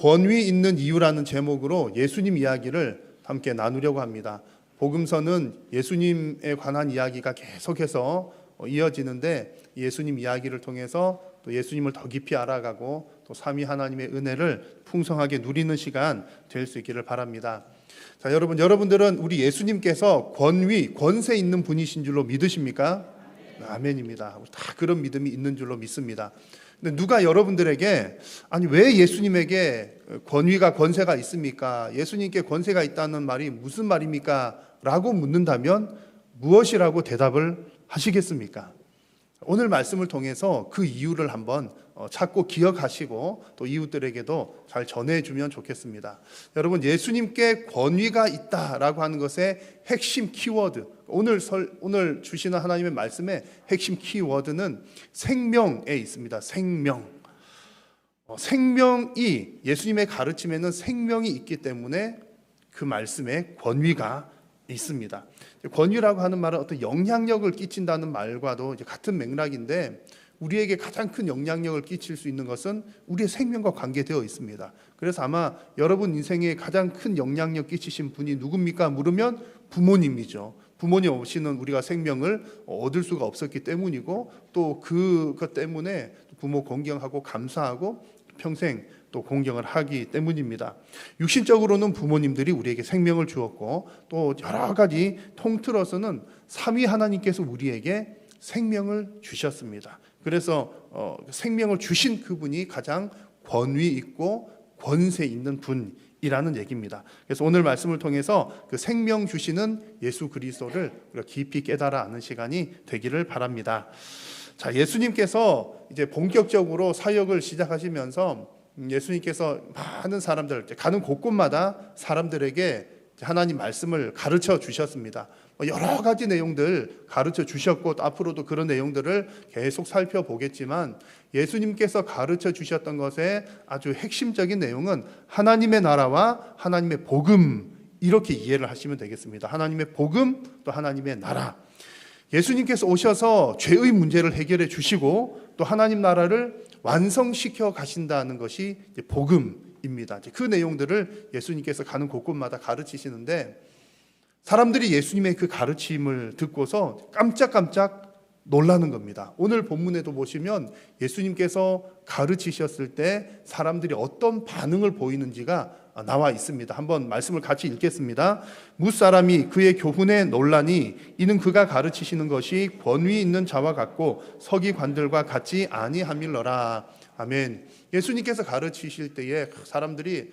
권위 있는 이유라는 제목으로 예수님 이야기를 함께 나누려고 합니다. 복음서는 예수님에 관한 이야기가 계속해서 이어지는데 예수님 이야기를 통해서 또 예수님을 더 깊이 알아가고 또 삼위 하나님의 은혜를 풍성하게 누리는 시간 될 수 있기를 바랍니다. 자, 여러분들은 우리 예수님께서 권위, 권세 있는 분이신 줄로 믿으십니까? 아멘입니다. 다 그런 믿음이 있는 줄로 믿습니다. 근데 누가 여러분들에게 아니 왜 예수님에게 권위가 권세가 있습니까? 예수님께 권세가 있다는 말이 무슨 말입니까? 라고 묻는다면 무엇이라고 대답을 하시겠습니까? 오늘 말씀을 통해서 그 이유를 한번 찾고 기억하시고 또 이웃들에게도 잘 전해주면 좋겠습니다. 여러분, 예수님께 권위가 있다라고 하는 것의 핵심 키워드, 오늘 주시는 하나님의 말씀의 핵심 키워드는 생명에 있습니다. 생명이 예수님의 가르침에는 생명이 있기 때문에 그 말씀에 권위가 있습니다. 권위라고 하는 말은 어떤 영향력을 끼친다는 말과도 같은 맥락인데 우리에게 가장 큰 영향력을 끼칠 수 있는 것은 우리의 생명과 관계되어 있습니다. 그래서 아마 여러분 인생에 가장 큰 영향력 끼치신 분이 누굽니까? 물으면 부모님이죠. 부모님 없이는 우리가 생명을 얻을 수가 없었기 때문이고 또 그것 때문에 부모 공경하고 감사하고 평생 또 공경을 하기 때문입니다. 육신적으로는 부모님들이 우리에게 생명을 주었고 또 여러 가지 통틀어서는 삼위 하나님께서 우리에게 생명을 주셨습니다. 그래서 생명을 주신 그분이 가장 권위 있고 권세 있는 분이라는 얘기입니다. 그래서 오늘 말씀을 통해서 그 생명 주시는 예수 그리스도를 우리가 깊이 깨달아 아는 시간이 되기를 바랍니다. 자, 예수님께서 이제 본격적으로 사역을 시작하시면서 예수님께서 많은 사람들 가는 곳곳마다 사람들에게 하나님 말씀을 가르쳐 주셨습니다. 여러 가지 내용들 가르쳐 주셨고 또 앞으로도 그런 내용들을 계속 살펴보겠지만 예수님께서 가르쳐 주셨던 것의 아주 핵심적인 내용은 하나님의 나라와 하나님의 복음, 이렇게 이해를 하시면 되겠습니다. 하나님의 복음 또 하나님의 나라. 예수님께서 오셔서 죄의 문제를 해결해 주시고 또 하나님 나라를 완성시켜 가신다는 것이 복음입니다. 그 내용들을 예수님께서 가는 곳곳마다 가르치시는데 사람들이 예수님의 그 가르침을 듣고서 깜짝깜짝 놀라는 겁니다. 오늘 본문에도 보시면 예수님께서 가르치셨을 때 사람들이 어떤 반응을 보이는지가 나와 있습니다. 한번 말씀을 같이 읽겠습니다. 무사람이 그의 교훈에 놀라니 이는 그가 가르치시는 것이 권위 있는 자와 같고 서기관들과 같지 아니함일러라. 아멘. 예수님께서 가르치실 때에 사람들이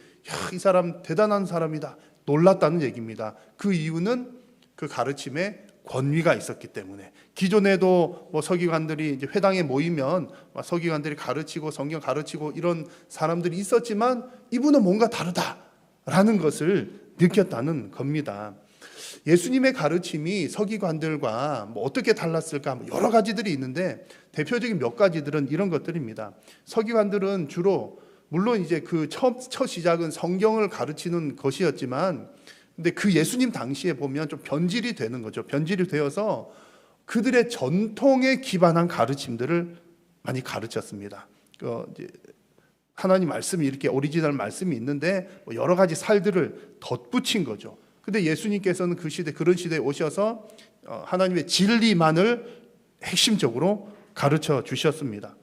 이 사람 대단한 사람이다 놀랐다는 얘기입니다. 그 이유는 그 가르침에 권위가 있었기 때문에. 기존에도 서기관들이 이제 회당에 모이면 서기관들이 가르치고 성경 가르치고 이런 사람들이 있었지만 이분은 뭔가 다르다라는 것을 느꼈다는 겁니다. 예수님의 가르침이 서기관들과 어떻게 달랐을까 여러 가지들이 있는데 대표적인 몇 가지들은 이런 것들입니다. 서기관들은 주로 물론 이제 그 첫 시작은 성경을 가르치는 것이었지만 근데 그 예수님 당시에 보면 좀 변질이 되는 거죠. 변질이 되어서 그들의 전통에 기반한 가르침들을 많이 가르쳤습니다. 하나님 말씀이 이렇게 오리지널 말씀이 있는데 여러 가지 살들을 덧붙인 거죠. 근데 예수님께서는 그런 시대에 오셔서 하나님의 진리만을 핵심적으로 가르쳐 주셨습니다.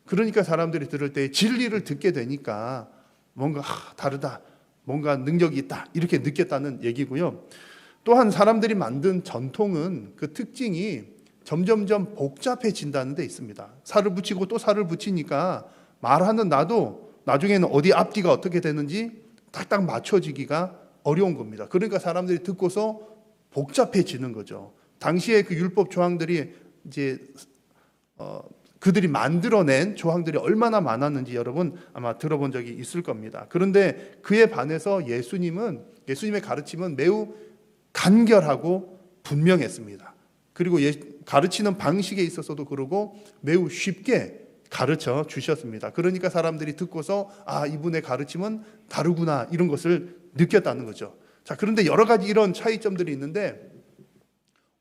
그러니까 사람들이 들을 때 진리를 듣게 되니까 뭔가 다르다. 뭔가 능력이 있다 이렇게 느꼈다는 얘기고요. 또한 사람들이 만든 전통은 그 특징이 점점점 복잡해진다는 데 있습니다. 살을 붙이고 또 살을 붙이니까 말하는 나도 나중에는 어디 앞뒤가 어떻게 되는지 딱딱 맞춰지기가 어려운 겁니다. 그러니까 사람들이 듣고서 복잡해지는 거죠. 당시에 그 율법 조항들이 이제 그들이 만들어낸 조항들이 얼마나 많았는지 여러분 아마 들어본 적이 있을 겁니다. 그런데 그에 반해서 예수님의 가르침은 매우 간결하고 분명했습니다. 그리고 가르치는 방식에 있어서도 그러고 매우 쉽게 가르쳐 주셨습니다. 그러니까 사람들이 듣고서 이분의 가르침은 다르구나 이런 것을 느꼈다는 거죠. 자, 그런데 여러 가지 이런 차이점들이 있는데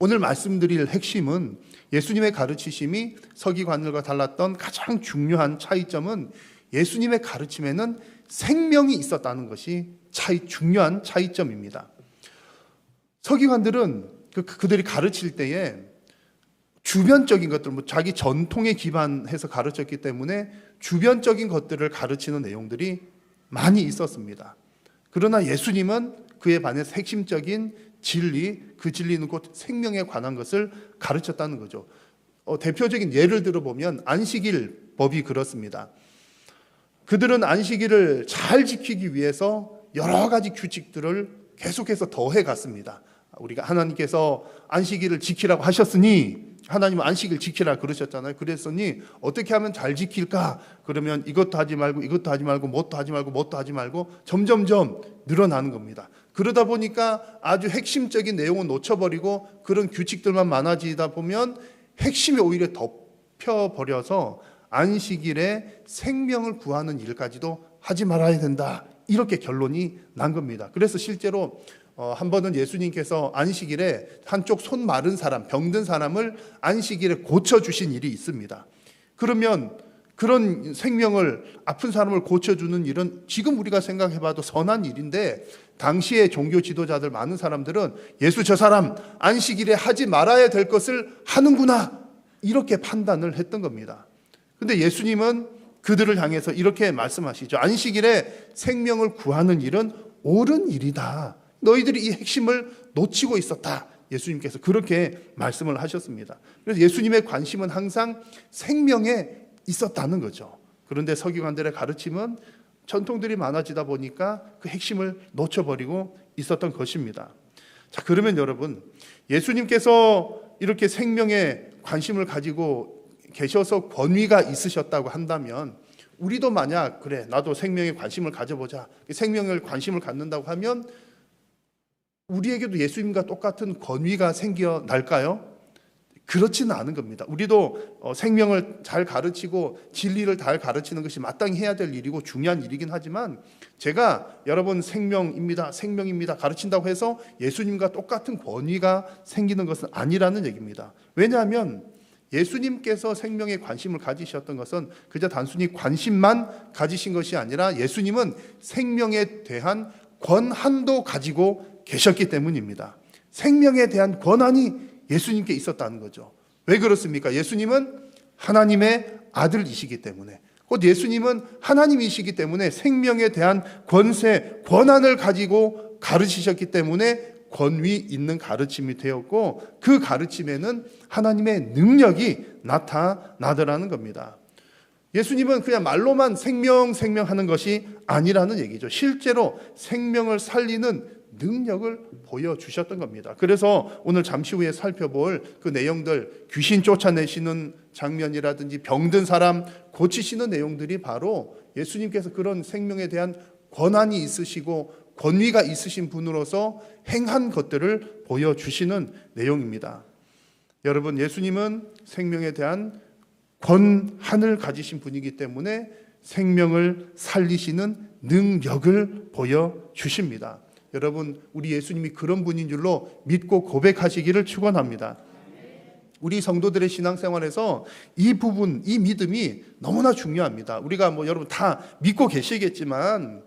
오늘 말씀드릴 핵심은 예수님의 가르치심이 서기관들과 달랐던 가장 중요한 차이점은 예수님의 가르침에는 생명이 있었다는 것이 중요한 차이점입니다. 서기관들은 그들이 가르칠 때에 주변적인 것들, 자기 전통에 기반해서 가르쳤기 때문에 주변적인 것들을 가르치는 내용들이 많이 있었습니다. 그러나 예수님은 그에 반해서 핵심적인 진리, 그 진리는 곧 생명에 관한 것을 가르쳤다는 거죠. 대표적인 예를 들어보면 안식일 법이 그렇습니다. 그들은 안식일을 잘 지키기 위해서 여러 가지 규칙들을 계속해서 더해 갔습니다. 우리가 하나님께서 안식일을 지키라고 하셨으니, 하나님은 안식일 지키라 그러셨잖아요. 그랬으니 어떻게 하면 잘 지킬까? 그러면 이것도 하지 말고 이것도 하지 말고 뭣도 하지 말고 뭣도 하지 말고 점점점 늘어나는 겁니다. 그러다 보니까 아주 핵심적인 내용은 놓쳐버리고 그런 규칙들만 많아지다 보면 핵심이 오히려 덮여버려서 안식일에 생명을 구하는 일까지도 하지 말아야 된다, 이렇게 결론이 난 겁니다. 그래서 실제로 한 번은 예수님께서 안식일에 한쪽 손 마른 사람, 병든 사람을 안식일에 고쳐주신 일이 있습니다. 그러면 그런 생명을, 아픈 사람을 고쳐주는 일은 지금 우리가 생각해봐도 선한 일인데, 당시의 종교 지도자들 많은 사람들은 예수 저 사람 안식일에 하지 말아야 될 것을 하는구나, 이렇게 판단을 했던 겁니다. 근데 예수님은 그들을 향해서 이렇게 말씀하시죠. 안식일에 생명을 구하는 일은 옳은 일이다. 너희들이 이 핵심을 놓치고 있었다. 예수님께서 그렇게 말씀을 하셨습니다. 그래서 예수님의 관심은 항상 생명에 있었다는 거죠. 그런데 서기관들의 가르침은 전통들이 많아지다 보니까 그 핵심을 놓쳐버리고 있었던 것입니다. 자, 그러면 여러분, 예수님께서 이렇게 생명에 관심을 가지고 계셔서 권위가 있으셨다고 한다면, 우리도 만약 그래 나도 생명에 관심을 가져보자, 생명을 관심을 갖는다고 하면 우리에게도 예수님과 똑같은 권위가 생겨날까요? 그렇지는 않은 겁니다. 우리도 생명을 잘 가르치고 진리를 잘 가르치는 것이 마땅히 해야 될 일이고 중요한 일이긴 하지만, 제가 여러분 생명입니다 가르친다고 해서 예수님과 똑같은 권위가 생기는 것은 아니라는 얘기입니다. 왜냐하면 예수님께서 생명에 관심을 가지셨던 것은 그저 단순히 관심만 가지신 것이 아니라 예수님은 생명에 대한 권한도 가지고 계셨기 때문입니다. 생명에 대한 권한이 예수님께 있었다는 거죠. 왜 그렇습니까? 예수님은 하나님의 아들이시기 때문에, 곧 예수님은 하나님이시기 때문에 생명에 대한 권세, 권한을 가지고 가르치셨기 때문에 권위 있는 가르침이 되었고, 그 가르침에는 하나님의 능력이 나타나더라는 겁니다. 예수님은 그냥 말로만 생명하는 것이 아니라는 얘기죠. 실제로 생명을 살리는 능력을 보여주셨던 겁니다. 그래서 오늘 잠시 후에 살펴볼 그 내용들, 귀신 쫓아내시는 장면이라든지 병든 사람 고치시는 내용들이 바로 예수님께서 그런 생명에 대한 권한이 있으시고 권위가 있으신 분으로서 행한 것들을 보여주시는 내용입니다. 여러분, 예수님은 생명에 대한 권한을 가지신 분이기 때문에 생명을 살리시는 능력을 보여주십니다. 여러분, 우리 예수님이 그런 분인 줄로 믿고 고백하시기를 축원합니다. 우리 성도들의 신앙생활에서 이 부분, 이 믿음이 너무나 중요합니다. 우리가 여러분 다 믿고 계시겠지만,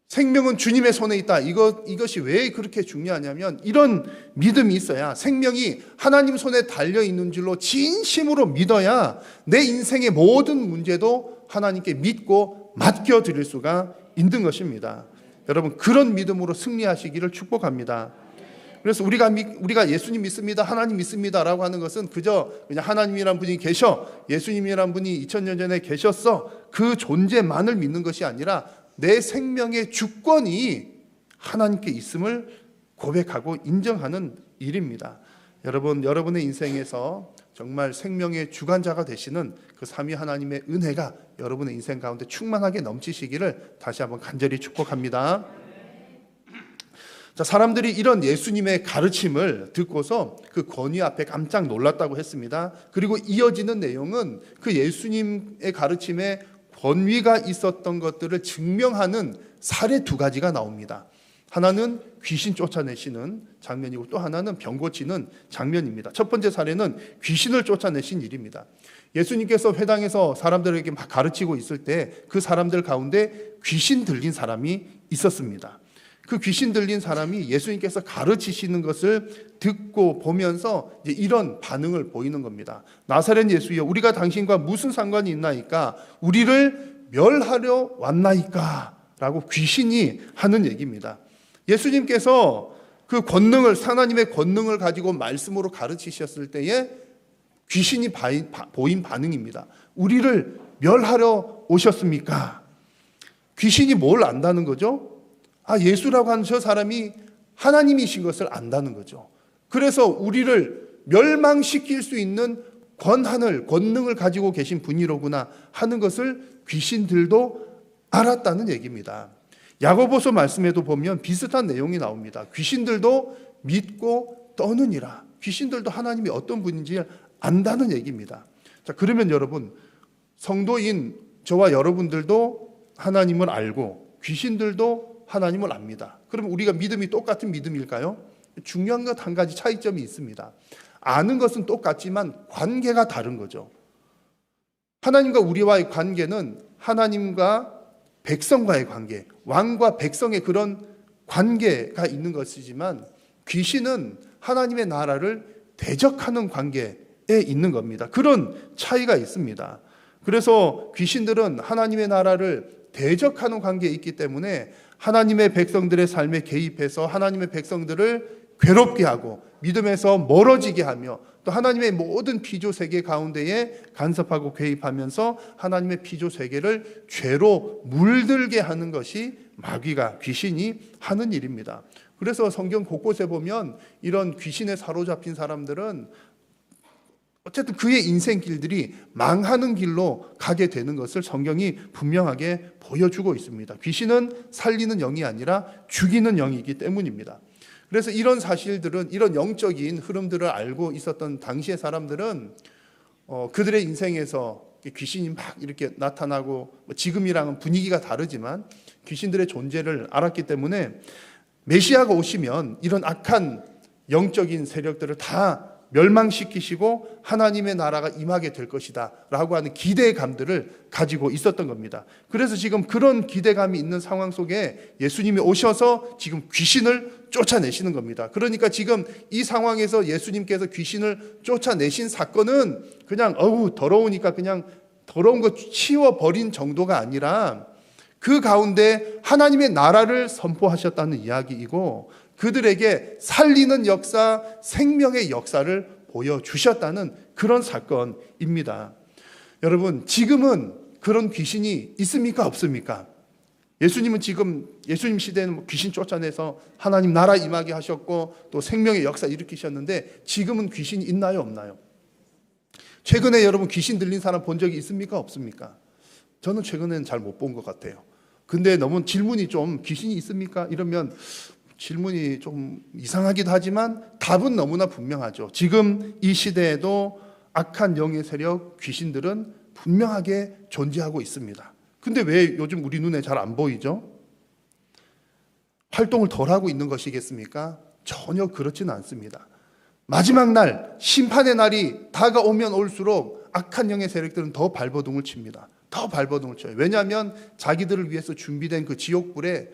생명은 주님의 손에 있다, 이것이 왜 그렇게 중요하냐면, 이런 믿음이 있어야, 생명이 하나님 손에 달려있는 줄로 진심으로 믿어야 내 인생의 모든 문제도 하나님께 믿고 맡겨드릴 수가 있는 것입니다. 여러분, 그런 믿음으로 승리하시기를 축복합니다. 그래서 우리가 예수님 믿습니다, 하나님 믿습니다라고 하는 것은 그냥 하나님이란 분이 계셔, 예수님이란 분이 2000년 전에 계셨어, 그 존재만을 믿는 것이 아니라 내 생명의 주권이 하나님께 있음을 고백하고 인정하는 일입니다. 여러분, 여러분의 인생에서 정말 생명의 주관자가 되시는 그 삼위 하나님의 은혜가 여러분의 인생 가운데 충만하게 넘치시기를 다시 한번 간절히 축복합니다. 자, 사람들이 이런 예수님의 가르침을 듣고서 그 권위 앞에 깜짝 놀랐다고 했습니다. 그리고 이어지는 내용은 그 예수님의 가르침에 권위가 있었던 것들을 증명하는 사례 2가지가 나옵니다. 하나는 귀신 쫓아내시는 장면이고 또 하나는 병 고치는 장면입니다. 첫 번째 사례는 귀신을 쫓아내신 일입니다. 예수님께서 회당에서 사람들에게 막 가르치고 있을 때 그 사람들 가운데 귀신 들린 사람이 있었습니다. 그 귀신 들린 사람이 예수님께서 가르치시는 것을 듣고 보면서 이제 이런 반응을 보이는 겁니다. 나사렛 예수여, 우리가 당신과 무슨 상관이 있나이까? 우리를 멸하려 왔나이까? 라고 귀신이 하는 얘기입니다. 예수님께서 그 권능을, 하나님의 권능을 가지고 말씀으로 가르치셨을 때에 귀신이 보인 반응입니다. 우리를 멸하려 오셨습니까? 귀신이 뭘 안다는 거죠? 예수라고 하는 저 사람이 하나님이신 것을 안다는 거죠. 그래서 우리를 멸망시킬 수 있는 권능을 가지고 계신 분이로구나 하는 것을 귀신들도 알았다는 얘기입니다. 야고보서 말씀에도 보면 비슷한 내용이 나옵니다. 귀신들도 믿고 떠느니라. 귀신들도 하나님이 어떤 분인지 안다는 얘기입니다. 자, 그러면 여러분, 성도인 저와 여러분들도 하나님을 알고 귀신들도 하나님을 압니다. 그럼 우리가 믿음이 똑같은 믿음일까요? 중요한 것 한 가지 차이점이 있습니다. 아는 것은 똑같지만 관계가 다른 거죠. 하나님과 우리와의 관계는 하나님과 백성과의 관계, 왕과 백성의 그런 관계가 있는 것이지만 귀신은 하나님의 나라를 대적하는 관계에 있는 겁니다. 그런 차이가 있습니다. 그래서 귀신들은 하나님의 나라를 대적하는 관계에 있기 때문에 하나님의 백성들의 삶에 개입해서 하나님의 백성들을 괴롭게 하고 믿음에서 멀어지게 하며 또 하나님의 모든 피조 세계 가운데에 간섭하고 개입하면서 하나님의 피조 세계를 죄로 물들게 하는 것이 마귀가, 귀신이 하는 일입니다. 그래서 성경 곳곳에 보면 이런 귀신에 사로잡힌 사람들은 어쨌든 그의 인생길들이 망하는 길로 가게 되는 것을 성경이 분명하게 보여주고 있습니다. 귀신은 살리는 영이 아니라 죽이는 영이기 때문입니다. 그래서 이런 사실들은, 이런 영적인 흐름들을 알고 있었던 당시의 사람들은 그들의 인생에서 귀신이 막 이렇게 나타나고, 지금이랑은 분위기가 다르지만 귀신들의 존재를 알았기 때문에 메시아가 오시면 이런 악한 영적인 세력들을 다 멸망시키시고 하나님의 나라가 임하게 될 것이다 라고 하는 기대감들을 가지고 있었던 겁니다. 그래서 지금 그런 기대감이 있는 상황 속에 예수님이 오셔서 지금 귀신을 쫓아내시는 겁니다. 그러니까 지금 이 상황에서 예수님께서 귀신을 쫓아내신 사건은 그냥 더러우니까 그냥 더러운 거 치워버린 정도가 아니라 그 가운데 하나님의 나라를 선포하셨다는 이야기이고, 그들에게 살리는 역사, 생명의 역사를 보여주셨다는 그런 사건입니다. 여러분, 지금은 그런 귀신이 있습니까? 없습니까? 예수님은 지금, 예수님 시대에는 귀신 쫓아내서 하나님 나라 임하게 하셨고 또 생명의 역사 일으키셨는데, 지금은 귀신이 있나요? 없나요? 최근에 여러분 귀신 들린 사람 본 적이 있습니까? 없습니까? 저는 최근에는 잘 못 본 것 같아요. 근데 너무 질문이 좀 귀신이 있습니까? 이러면 질문이 좀 이상하기도 하지만 답은 너무나 분명하죠. 지금 이 시대에도 악한 영의 세력, 귀신들은 분명하게 존재하고 있습니다. 근데 왜 요즘 우리 눈에 잘 안 보이죠? 활동을 덜 하고 있는 것이겠습니까? 전혀 그렇지는 않습니다. 마지막 날, 심판의 날이 다가오면 올수록 악한 영의 세력들은 더 발버둥을 칩니다. 더 발버둥을 쳐요. 왜냐하면 자기들을 위해서 준비된 그 지옥불에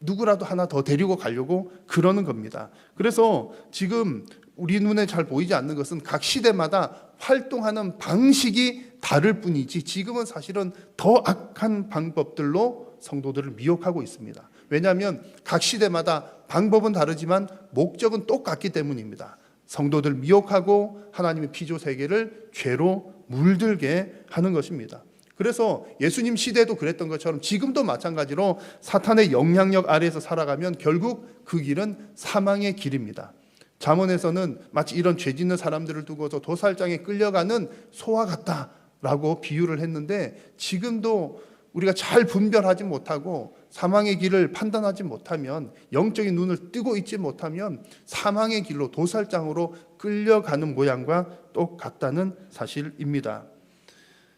누구라도 하나 더 데리고 가려고 그러는 겁니다. 그래서 지금 우리 눈에 잘 보이지 않는 것은 각 시대마다 활동하는 방식이 다를 뿐이지, 지금은 사실은 더 악한 방법들로 성도들을 미혹하고 있습니다. 왜냐하면 각 시대마다 방법은 다르지만 목적은 똑같기 때문입니다. 성도들 미혹하고 하나님의 피조 세계를 죄로 물들게 하는 것입니다. 그래서 예수님 시대도 그랬던 것처럼 지금도 마찬가지로 사탄의 영향력 아래에서 살아가면 결국 그 길은 사망의 길입니다. 잠언에서는 마치 이런 죄 짓는 사람들을 두고서 도살장에 끌려가는 소와 같다라고 비유를 했는데, 지금도 우리가 잘 분별하지 못하고 사망의 길을 판단하지 못하면, 영적인 눈을 뜨고 있지 못하면 사망의 길로, 도살장으로 끌려가는 모양과 똑같다는 사실입니다.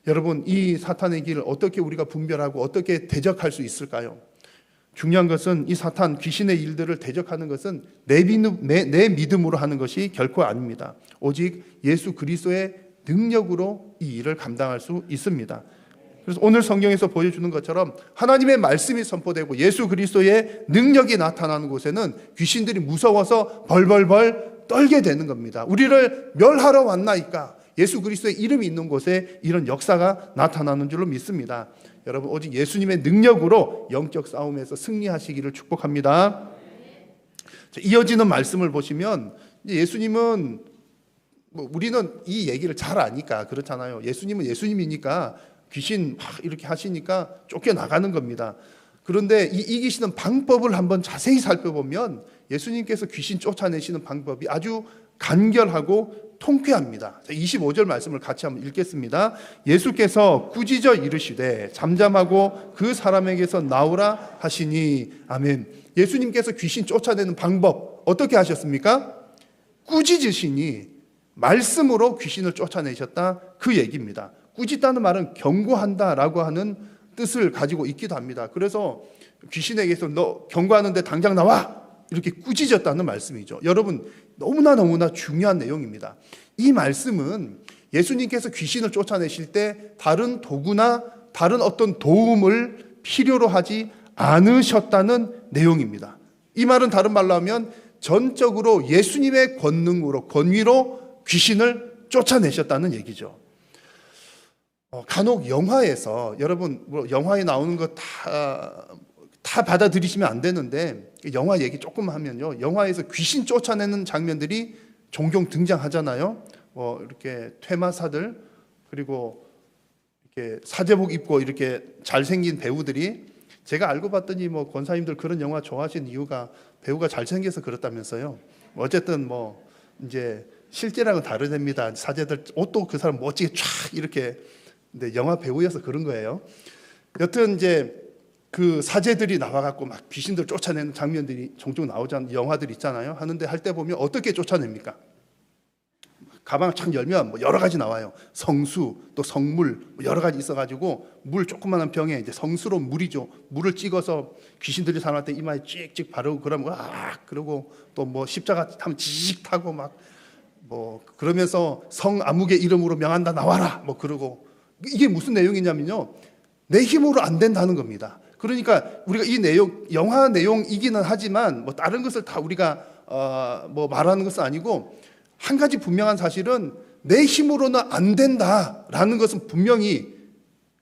여러분, 이 사탄의 길을 어떻게 우리가 분별하고 어떻게 대적할 수 있을까요? 중요한 것은 이 사탄, 귀신의 일들을 대적하는 것은 내 믿음으로 하는 것이 결코 아닙니다. 오직 예수 그리스도의 능력으로 이 일을 감당할 수 있습니다. 그래서 오늘 성경에서 보여주는 것처럼 하나님의 말씀이 선포되고 예수 그리스도의 능력이 나타나는 곳에는 귀신들이 무서워서 벌벌벌 떨게 되는 겁니다. 우리를 멸하러 왔나이까. 예수 그리스도의 이름이 있는 곳에 이런 역사가 나타나는 줄로 믿습니다. 여러분, 오직 예수님의 능력으로 영적 싸움에서 승리하시기를 축복합니다. 이어지는 말씀을 보시면 예수님은 우리는 이 얘기를 잘 아니까 그렇잖아요. 예수님은 예수님이니까 귀신 막 이렇게 하시니까 쫓겨나가는 겁니다. 그런데 이 이기시는 방법을 한번 자세히 살펴보면 예수님께서 귀신 쫓아내시는 방법이 아주 간결하고 통쾌합니다. 25절 말씀을 같이 한번 읽겠습니다. 예수께서 꾸짖어 이르시되 잠잠하고 그 사람에게서 나오라 하시니. 아멘. 예수님께서 귀신 쫓아내는 방법 어떻게 하셨습니까? 꾸짖으시니 말씀으로 귀신을 쫓아내셨다, 그 얘기입니다. 꾸짖다는 말은 경고한다라고 하는 뜻을 가지고 있기도 합니다. 그래서 귀신에게서 너 경고하는데 당장 나와! 이렇게 꾸짖었다는 말씀이죠. 여러분, 너무나 중요한 내용입니다. 이 말씀은 예수님께서 귀신을 쫓아내실 때 다른 도구나 다른 어떤 도움을 필요로 하지 않으셨다는 내용입니다. 이 말은 다른 말로 하면 전적으로 예수님의 권위로 귀신을 쫓아내셨다는 얘기죠. 간혹 영화에서 여러분 영화에 나오는 거 다 받아들이시면 안 되는데 영화 얘기 조금 하면요, 영화에서 귀신 쫓아내는 장면들이 종종 등장하잖아요. 이렇게 퇴마사들 그리고 이렇게 사제복 입고 이렇게 잘생긴 배우들이, 제가 알고 봤더니 권사님들 그런 영화 좋아하시는 이유가 배우가 잘생겨서 그렇다면서요. 어쨌든 이제 실제랑은 다르답니다. 사제들 옷도 그 사람 멋지게 쫙 이렇게, 근데 영화 배우여서 그런 거예요. 여튼 이제 그 사제들이 나와갖고 막 귀신들 쫓아내는 장면들이 종종 나오잖아요. 영화들 있잖아요. 하는데 할 때 보면 어떻게 쫓아냅니까? 가방을 착 열면 여러 가지 나와요. 성수, 또 성물, 여러 가지 있어가지고 물 조그만한 병에 이제 성수로 물이죠. 물을 찍어서 귀신들이 사람한테 이마에 찍찍 바르고 그러면 그러고 또 십자가 하면 지직 타고 그러면서 성 아무개 이름으로 명한다 나와라 그러고, 이게 무슨 내용이냐면요, 내 힘으로 안 된다는 겁니다. 그러니까 우리가 이 내용, 영화 내용이기는 하지만 다른 것을 다 우리가 말하는 것은 아니고, 한 가지 분명한 사실은 내 힘으로는 안 된다라는 것은 분명히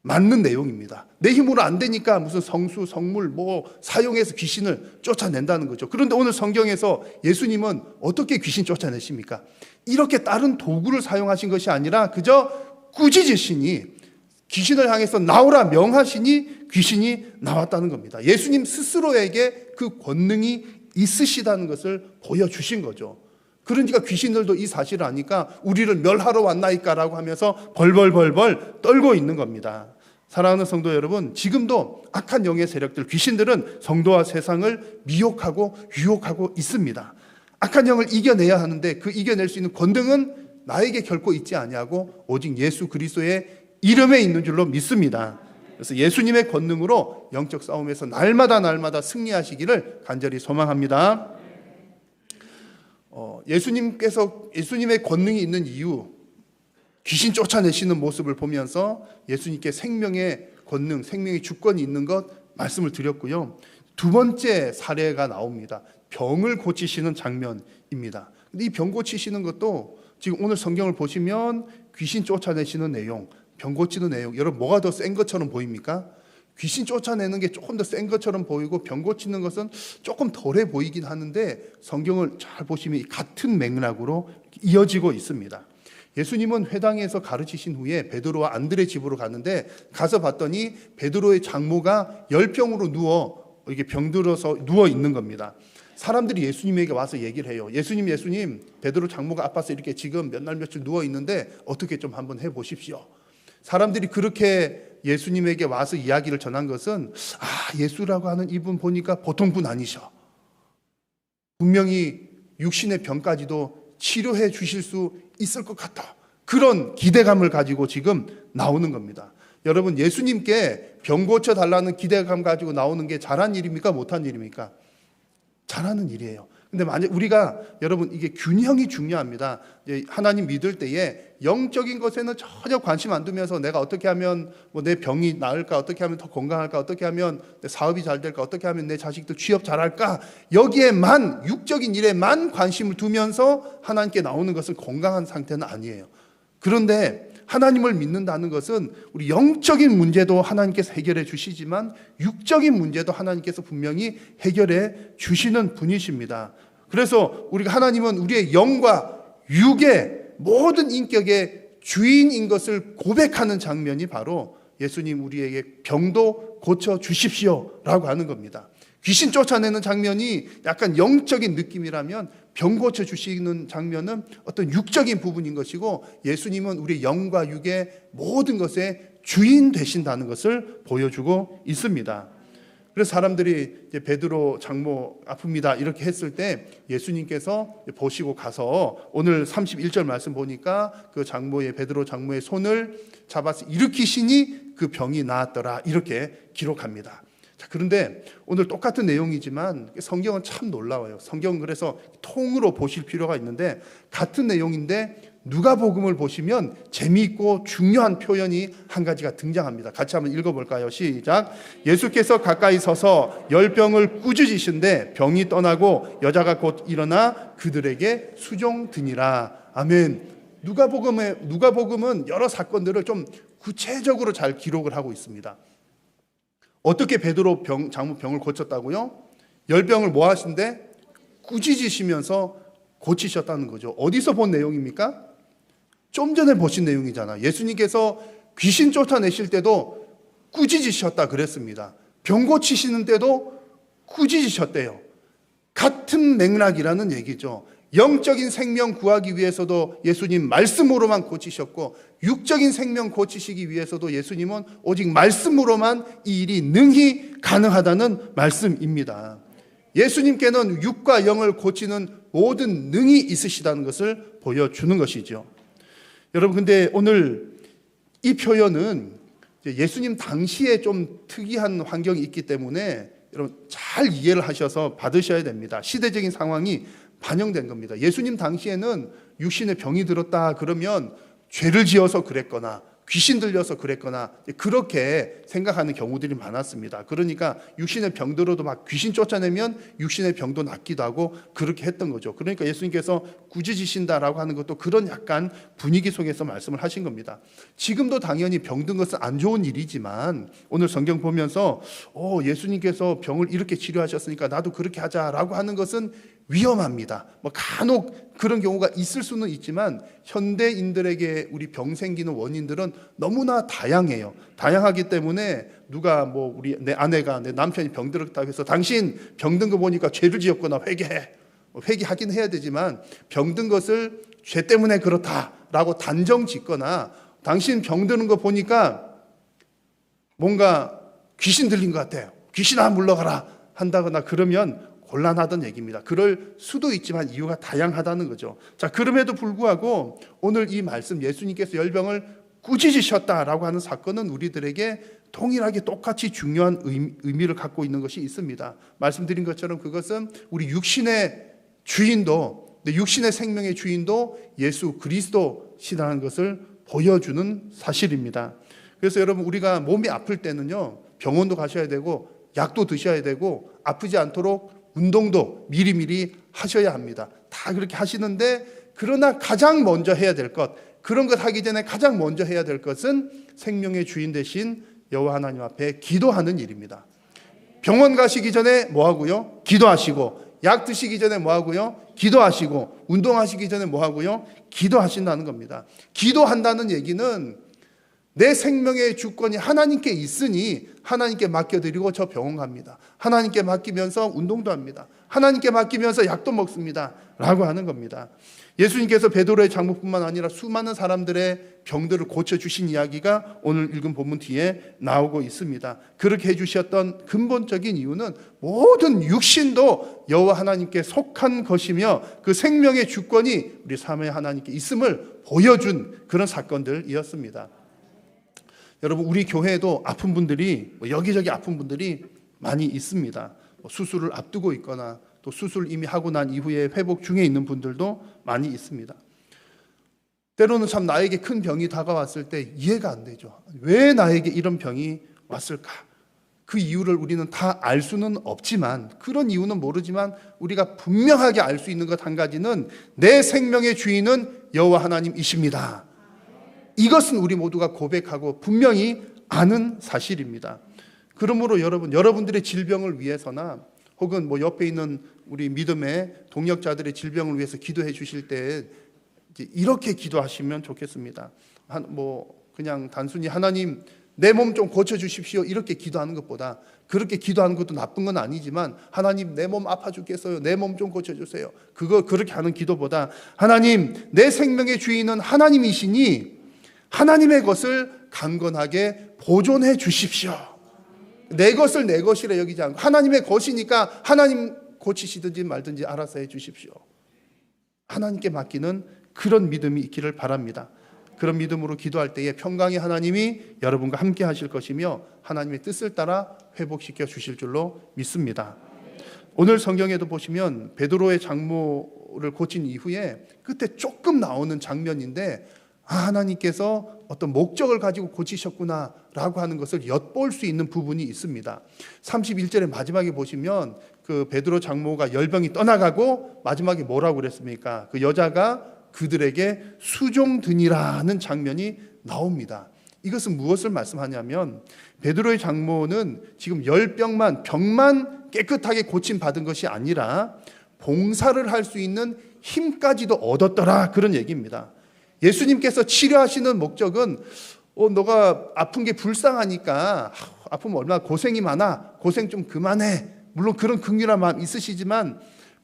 맞는 내용입니다. 내 힘으로 안 되니까 무슨 성수, 성물 사용해서 귀신을 쫓아낸다는 거죠. 그런데 오늘 성경에서 예수님은 어떻게 귀신 쫓아내십니까? 이렇게 다른 도구를 사용하신 것이 아니라 그저 꾸짖으시니, 귀신을 향해서 나오라 명하시니 귀신이 나왔다는 겁니다. 예수님 스스로에게 그 권능이 있으시다는 것을 보여주신 거죠. 그러니까 귀신들도 이 사실을 아니까 우리를 멸하러 왔나이까라고 하면서 벌벌벌 떨고 있는 겁니다. 사랑하는 성도 여러분, 지금도 악한 영의 세력들, 귀신들은 성도와 세상을 미혹하고 유혹하고 있습니다. 악한 영을 이겨내야 하는데 그 이겨낼 수 있는 권능은 나에게 결코 있지 아니하고 오직 예수 그리스도의 이름에 있는 줄로 믿습니다. 그래서 예수님의 권능으로 영적 싸움에서 날마다 승리하시기를 간절히 소망합니다. 예수님의 권능이 있는 이유, 귀신 쫓아내시는 모습을 보면서 예수님께 생명의 권능, 생명의 주권이 있는 것 말씀을 드렸고요. 두 번째 사례가 나옵니다. 병을 고치시는 장면입니다. 근데 이 병 고치시는 것도 지금 오늘 성경을 보시면 귀신 쫓아내시는 내용, 병 고치는 내용, 여러분 뭐가 더 센 것처럼 보입니까? 귀신 쫓아내는 게 조금 더 센 것처럼 보이고 병 고치는 것은 조금 덜해 보이긴 하는데 성경을 잘 보시면 같은 맥락으로 이어지고 있습니다. 예수님은 회당에서 가르치신 후에 베드로와 안드레 집으로 가는데 가서 봤더니 베드로의 장모가 열병으로 이렇게 병들어서 누워 있는 겁니다. 사람들이 예수님에게 와서 얘기를 해요. 예수님, 베드로 장모가 아파서 이렇게 지금 몇 날 며칠 누워 있는데 어떻게 좀 한번 해보십시오. 사람들이 그렇게 예수님에게 와서 이야기를 전한 것은 예수라고 하는 이분 보니까 보통 분 아니셔. 분명히 육신의 병까지도 치료해 주실 수 있을 것 같다. 그런 기대감을 가지고 지금 나오는 겁니다. 여러분, 예수님께 병 고쳐달라는 기대감 가지고 나오는 게 잘한 일입니까? 못한 일입니까? 잘하는 일이에요. 근데 만약 우리가 여러분 이게 균형이 중요합니다. 하나님 믿을 때에 영적인 것에는 전혀 관심 안 두면서 내가 어떻게 하면 뭐 내 병이 나을까, 어떻게 하면 더 건강할까, 어떻게 하면 내 사업이 잘 될까, 어떻게 하면 내 자식도 취업 잘할까, 여기에만 육적인 일에만 관심을 두면서 하나님께 나오는 것은 건강한 상태는 아니에요. 그런데 하나님을 믿는다는 것은 우리 영적인 문제도 하나님께서 해결해 주시지만 육적인 문제도 하나님께서 분명히 해결해 주시는 분이십니다. 그래서 우리가 하나님은 우리의 영과 육의 모든 인격의 주인인 것을 고백하는 장면이 바로 예수님 우리에게 병도 고쳐 주십시오라고 하는 겁니다. 귀신 쫓아내는 장면이 약간 영적인 느낌이라면 병 고쳐 주시는 장면은 어떤 육적인 부분인 것이고, 예수님은 우리의 영과 육의 모든 것의 주인 되신다는 것을 보여주고 있습니다. 그래서 사람들이 이제 베드로 장모 아픕니다 이렇게 했을 때 예수님께서 보시고 가서 오늘 31절 말씀 보니까 그 장모의 베드로 장모의 손을 잡아서 일으키시니 그 병이 나았더라 이렇게 기록합니다. 자, 그런데 오늘 똑같은 내용이지만 성경은 참 놀라워요. 성경은 그래서 통으로 보실 필요가 있는데 같은 내용인데 누가복음을 보시면 재미있고 중요한 표현이 한 가지가 등장합니다. 같이 한번 읽어볼까요? 시작. 예수께서 가까이 서서 열병을 꾸짖으신데 병이 떠나고 여자가 곧 일어나 그들에게 수종드니라. 아멘. 누가복음은 여러 사건들을 좀 구체적으로 잘 기록을 하고 있습니다. 어떻게 베드로 장모 병을 고쳤다고요? 열병을 뭐 하신대? 꾸짖으시면서 고치셨다는 거죠. 어디서 본 내용입니까? 좀 전에 보신 내용이잖아. 예수님께서 귀신 쫓아내실 때도 꾸짖으셨다 그랬습니다. 병 고치시는 때도 꾸짖으셨대요. 같은 맥락이라는 얘기죠. 영적인 생명 구하기 위해서도 예수님 말씀으로만 고치셨고, 육적인 생명 고치시기 위해서도 예수님은 오직 말씀으로만 이 일이 능히 가능하다는 말씀입니다. 예수님께는 육과 영을 고치는 모든 능이 있으시다는 것을 보여주는 것이죠. 여러분, 근데 오늘 이 표현은 예수님 당시에 좀 특이한 환경이 있기 때문에 여러분 잘 이해를 하셔서 받으셔야 됩니다. 시대적인 상황이 반영된 겁니다. 예수님 당시에는 육신에 병이 들었다 그러면 죄를 지어서 그랬거나 귀신 들려서 그랬거나 그렇게 생각하는 경우들이 많았습니다. 그러니까 육신의 병 들어도 막 귀신 쫓아내면 육신의 병도 낫기도 하고 그렇게 했던 거죠. 그러니까 예수님께서 꾸짖으신다라고 하는 것도 그런 약간 분위기 속에서 말씀을 하신 겁니다. 지금도 당연히 병든 것은 안 좋은 일이지만 오늘 성경 보면서 예수님께서 병을 이렇게 치료하셨으니까 나도 그렇게 하자라고 하는 것은 위험합니다. 간혹 그런 경우가 있을 수는 있지만 현대인들에게 우리 병 생기는 원인들은 너무나 다양해요. 다양하기 때문에 누가 내 아내가 내 남편이 병들었다고 해서 당신 병든 거 보니까 죄를 지었거나 회개하긴 해야 되지만 병든 것을 죄 때문에 그렇다라고 단정 짓거나 당신 병드는 거 보니까 뭔가 귀신 들린 것 같아요. 귀신아 물러가라 한다거나 그러면 곤란하던 얘기입니다. 그럴 수도 있지만 이유가 다양하다는 거죠. 자, 그럼에도 불구하고 오늘 이 말씀 예수님께서 열병을 꾸짖으셨다라고 하는 사건은 우리들에게 동일하게 똑같이 중요한 의미를 갖고 있는 것이 있습니다. 말씀드린 것처럼 그것은 우리 육신의 주인도, 육신의 생명의 주인도 예수 그리스도시라는 것을 보여주는 사실입니다. 그래서 여러분 우리가 몸이 아플 때는요 병원도 가셔야 되고 약도 드셔야 되고 아프지 않도록 운동도 미리미리 하셔야 합니다. 다 그렇게 하시는데 그러나 가장 먼저 해야 될 것, 그런 것 하기 전에 가장 먼저 해야 될 것은 생명의 주인 되신 여호와 하나님 앞에 기도하는 일입니다. 병원 가시기 전에 뭐 하고요? 기도하시고, 약 드시기 전에 뭐 하고요? 기도하시고, 운동하시기 전에 뭐 하고요? 기도하신다는 겁니다. 기도한다는 얘기는 내 생명의 주권이 하나님께 있으니 하나님께 맡겨드리고 저 병원 갑니다. 하나님께 맡기면서 운동도 합니다. 하나님께 맡기면서 약도 먹습니다. 라고 하는 겁니다. 예수님께서 베드로의 장모뿐만 아니라 수많은 사람들의 병들을 고쳐주신 이야기가 오늘 읽은 본문 뒤에 나오고 있습니다. 그렇게 해주셨던 근본적인 이유는 모든 육신도 여호와 하나님께 속한 것이며 그 생명의 주권이 우리 삶의 하나님께 있음을 보여준 그런 사건들이었습니다. 여러분 우리 교회에도 아픈 분들이 여기저기 아픈 분들이 많이 있습니다. 수술을 앞두고 있거나 또 수술 이미 하고 난 이후에 회복 중에 있는 분들도 많이 있습니다. 때로는 참 나에게 큰 병이 다가왔을 때 이해가 안 되죠. 왜 나에게 이런 병이 왔을까? 그 이유를 우리는 다 알 수는 없지만, 그런 이유는 모르지만 우리가 분명하게 알 수 있는 것 한 가지는 내 생명의 주인은 여호와 하나님이십니다. 이것은 우리 모두가 고백하고 분명히 아는 사실입니다. 그러므로 여러분들의 질병을 위해서나 혹은 옆에 있는 우리 믿음의 동역자들의 질병을 위해서 기도해 주실 때 이렇게 기도하시면 좋겠습니다. 그냥 단순히 하나님 내 몸 좀 고쳐주십시오 이렇게 기도하는 것보다, 그렇게 기도하는 것도 나쁜 건 아니지만 하나님 내 몸 아파 죽겠어요, 내 몸 좀 고쳐주세요, 그렇게 하는 기도보다 하나님 내 생명의 주인은 하나님이시니 하나님의 것을 강건하게 보존해 주십시오. 내 것을 내 것이라 여기지 않고 하나님의 것이니까 하나님 고치시든지 말든지 알아서 해 주십시오. 하나님께 맡기는 그런 믿음이 있기를 바랍니다. 그런 믿음으로 기도할 때에 평강의 하나님이 여러분과 함께 하실 것이며 하나님의 뜻을 따라 회복시켜 주실 줄로 믿습니다. 오늘 성경에도 보시면 베드로의 장모를 고친 이후에 끝에 조금 나오는 장면인데, 하나님께서 어떤 목적을 가지고 고치셨구나 라고 하는 것을 엿볼 수 있는 부분이 있습니다. 31절의 마지막에 보시면 그 베드로 장모가 열병이 떠나가고 마지막에 뭐라고 그랬습니까? 그 여자가 그들에게 수종드니라는 장면이 나옵니다. 이것은 무엇을 말씀하냐면 베드로의 장모는 지금 병만 깨끗하게 고침받은 것이 아니라 봉사를 할 수 있는 힘까지도 얻었더라, 그런 얘기입니다. 예수님께서 치료하시는 목적은 너가 아픈 게 불쌍하니까 아프면 얼마나 고생이 많아, 고생 좀 그만해, 물론 그런 긍휼한 마음 있으시지만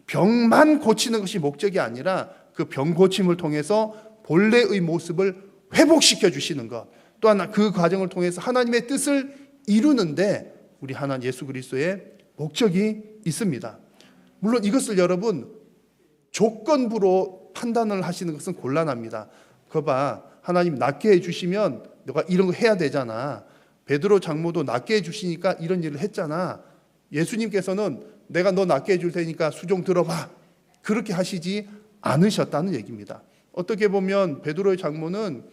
병만 고치는 것이 목적이 아니라 그 병 고침을 통해서 본래의 모습을 회복시켜 주시는 것, 또한 그 과정을 통해서 하나님의 뜻을 이루는데 우리 하나님 예수 그리스도의 목적이 있습니다. 물론 이것을 여러분 조건부로 판단을 하시는 것은 곤란합니다. 그거 하나님 낫게 해주시면 너가 이런 거 해야 되잖아. 베드로 장모도 낫게 해주시니까 이런 일을 했잖아. 예수님께서는 내가 너 낫게 해줄 테니까 수종 들어봐, 그렇게 하시지 않으셨다는 얘기입니다. 어떻게 보면 베드로의 장모는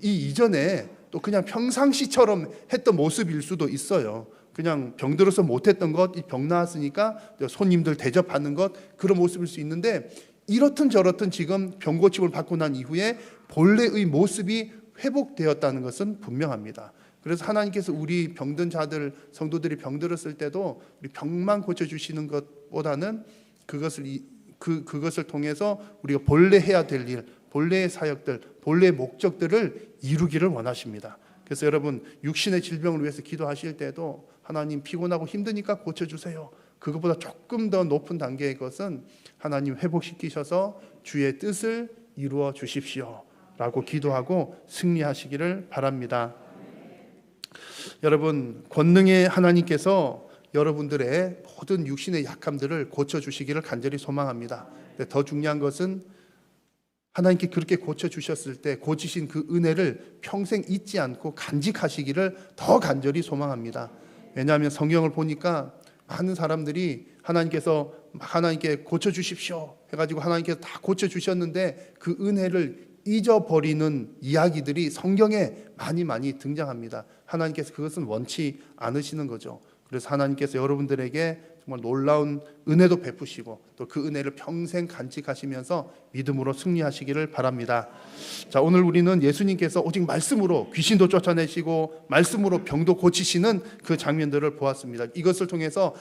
이 이전에 또 그냥 평상시처럼 했던 모습일 수도 있어요. 그냥 병들어서 못했던 것, 병 나았으니까 손님들 대접하는 것, 그런 모습일 수 있는데, 이렇든 저렇든 지금 병 고침을 받고 난 이후에 본래의 모습이 회복되었다는 것은 분명합니다. 그래서 하나님께서 우리 병든 자들, 성도들이 병들었을 때도 우리 병만 고쳐주시는 것보다는 그것을 통해서 우리가 본래 해야 될 일, 본래의 사역들, 본래의 목적들을 이루기를 원하십니다. 그래서 여러분 육신의 질병을 위해서 기도하실 때도 하나님 피곤하고 힘드니까 고쳐주세요, 그것보다 조금 더 높은 단계의 것은 하나님 회복시키셔서 주의 뜻을 이루어 주십시오 라고 기도하고 승리하시기를 바랍니다. 여러분 권능의 하나님께서 여러분들의 모든 육신의 약함들을 고쳐주시기를 간절히 소망합니다. 더 중요한 것은 하나님께 그렇게 고쳐주셨을 때 고치신 그 은혜를 평생 잊지 않고 간직하시기를 더 간절히 소망합니다. 왜냐하면 성경을 보니까 많은 사람들이 하나님께 고쳐주십시오 해가지고 하나님께서 다 고쳐주셨는데 그 은혜를 잊어버리는 이야기들이 성경에 많이 등장합니다. 하나님께서 그것은 원치 않으시는 거죠. 그래서 하나님께서 여러분들에게 정말 놀라운 은혜도 베푸시고 또 그 은혜를 평생 간직하시면서 믿음으로 승리하시기를 바랍니다. 자, 오늘 우리는 예수님께서 오직 말씀으로 귀신도 쫓아내시고 말씀으로 병도 고치시는 그 장면들을 보았습니다. 이것을 통해서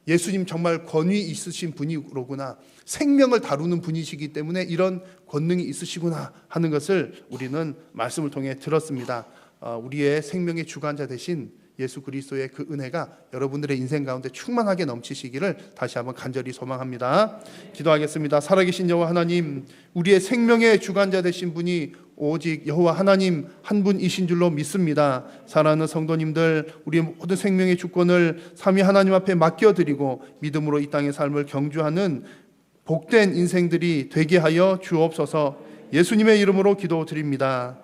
예수님 정말 권위 있으신 분이로구나, 생명을 다루는 분이시기 때문에 이런 권능이 있으시구나 하는 것을 우리는 말씀을 통해 들었습니다. 우리의 생명의 주관자 되신 예수 그리스도의 그 은혜가 여러분들의 인생 가운데 충만하게 넘치시기를 다시 한번 간절히 소망합니다. 기도하겠습니다. 살아계신 여호와 하나님, 우리의 생명의 주관자 되신 분이 오직 여호와 하나님 한 분이신 줄로 믿습니다. 사랑하는 성도님들, 우리의 모든 생명의 주권을 삼위 하나님 앞에 맡겨드리고 믿음으로 이 땅의 삶을 경주하는 복된 인생들이 되게 하여 주옵소서. 예수님의 이름으로 기도드립니다.